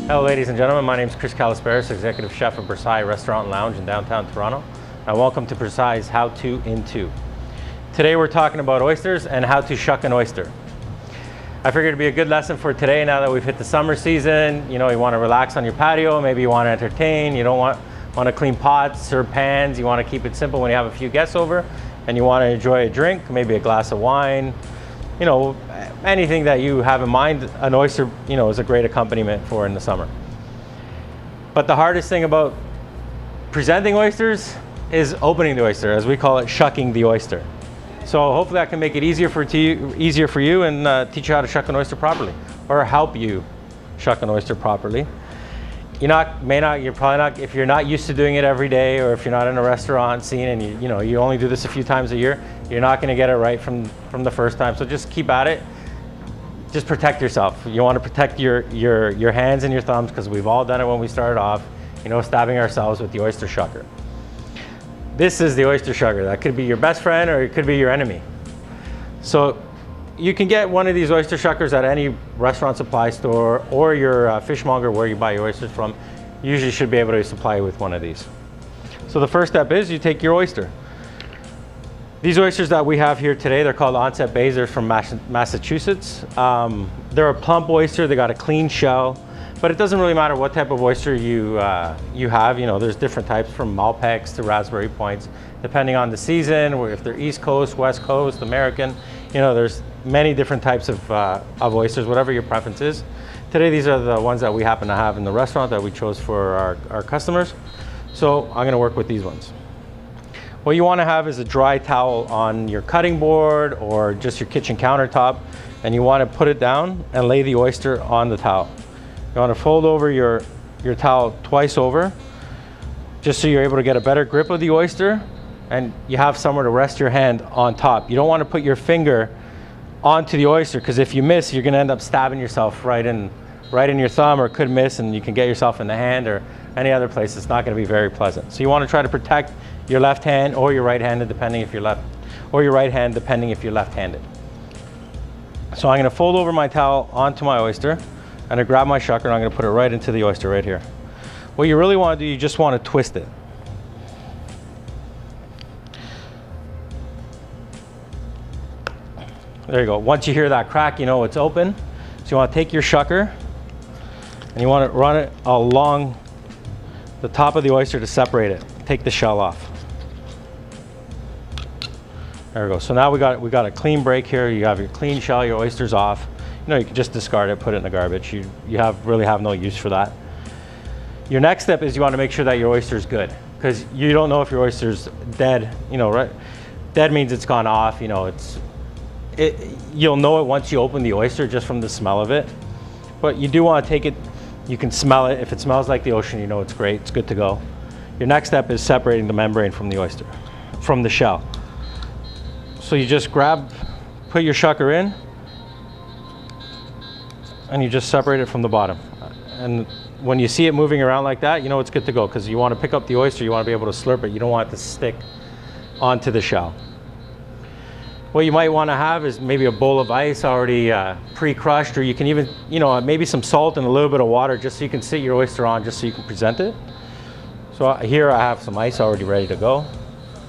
Hello ladies and gentlemen, my name is Kalisperas, Executive Chef of Brassaii Restaurant and Lounge in downtown Toronto. And welcome to Brassaii's How To in 2. Today we're talking about oysters and how to shuck an oyster. I figured it'd be a good lesson for today now that we've hit the summer season. You know, you want to relax on your patio, maybe you want to entertain, you don't want to clean pots or pans, you want to keep it simple when you have a few guests over and you want to enjoy a drink, maybe a glass of wine. You know, anything that you have in mind, an oyster, you know, is a great accompaniment for in the summer. But the hardest thing about presenting oysters is opening the oyster, as we call it, shucking the oyster. So hopefully I can make it easier for you and teach you how to shuck an oyster properly, or help you shuck an oyster properly. You're probably not, if you're not used to doing it every day, or if you're not in a restaurant scene and you only do this a few times a year, you're not going to get it right from the first time. So just keep at it. Just protect yourself. You want to protect your hands and your thumbs, because we've all done it when we started off, you know, stabbing ourselves with the oyster shucker. This is the oyster shucker. That could be your best friend or it could be your enemy. So you can get one of these oyster shuckers at any restaurant supply store or your fishmonger where you buy your oysters from. You usually should be able to supply you with one of these. So the first step is you take your oyster. These oysters that we have here today, they're called Onset Bays. They're from Massachusetts. They're a plump oyster. They got a clean shell, but it doesn't really matter what type of oyster you have. You know, there's different types from Malpecs to Raspberry Points, depending on the season, or if they're East Coast, West Coast, American. You know, there's many different types of oysters, whatever your preference is. Today, these are the ones that we happen to have in the restaurant that we chose for our customers. So I'm gonna work with these ones. What you want to have is a dry towel on your cutting board or just your kitchen countertop, and you want to put it down and lay the oyster on the towel. You want to fold over your towel twice over, just so you're able to get a better grip of the oyster and you have somewhere to rest your hand on top. You don't want to put your finger onto the oyster, because if you miss, you're going to end up stabbing yourself right in your thumb, or could miss and you can get yourself in the hand or any other place. It's not going to be very pleasant. So you want to try to protect your left hand or your right-handed, depending if you're left-handed. So I'm going to fold over my towel onto my oyster, and I grab my shucker and I'm going to put it right into the oyster right here. What you really want to do, you just want to twist it. There you go. Once you hear that crack, you know it's open. So you want to take your shucker and you want to run it along the top of the oyster to separate it. Take the shell off. There we go. So now we got a clean break here. You have your clean shell, your oyster's off. You know, you can just discard it, put it in the garbage. You really have no use for that. Your next step is you want to make sure that your oyster is good, because you don't know if your oyster's dead. You know, right? Dead means it's gone off. You know, you'll know it once you open the oyster just from the smell of it. But you do want to take it. You can smell it. If it smells like the ocean, you know it's great. It's good to go. Your next step is separating the membrane from the oyster, from the shell. So you just put your shucker in, and you just separate it from the bottom. And when you see it moving around like that, you know it's good to go, because you want to pick up the oyster, you want to be able to slurp it. You don't want it to stick onto the shell. What you might want to have is maybe a bowl of ice already pre-crushed, or you can even, you know, maybe some salt and a little bit of water, just so you can sit your oyster on, just so you can present it. So here I have some ice already ready to go.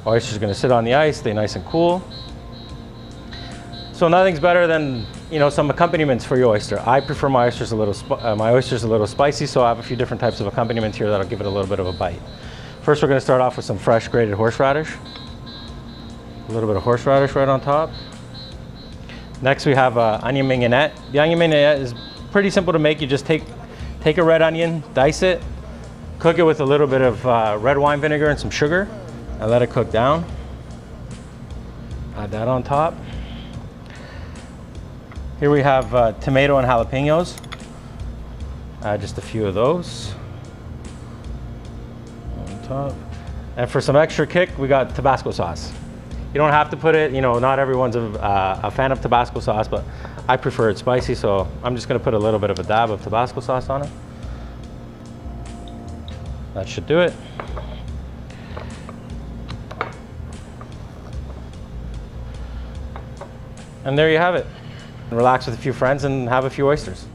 Oyster's going to sit on the ice, stay nice and cool. So nothing's better than, you know, some accompaniments for your oyster. I prefer my oysters a little spicy, so I have a few different types of accompaniments here that'll give it a little bit of a bite. First, we're going to start off with some fresh grated horseradish. A little bit of horseradish right on top. Next, we have onion mignonette. The onion mignonette is pretty simple to make. You just take a red onion, dice it, cook it with a little bit of red wine vinegar and some sugar, and let it cook down. Add that on top. Here we have tomato and jalapeños. Add just a few of those on top. And for some extra kick, we got Tabasco sauce. You don't have to put it, you know, not everyone's a fan of Tabasco sauce, but I prefer it spicy, so I'm just gonna put a little bit of a dab of Tabasco sauce on it. That should do it. And there you have it. Relax with a few friends and have a few oysters.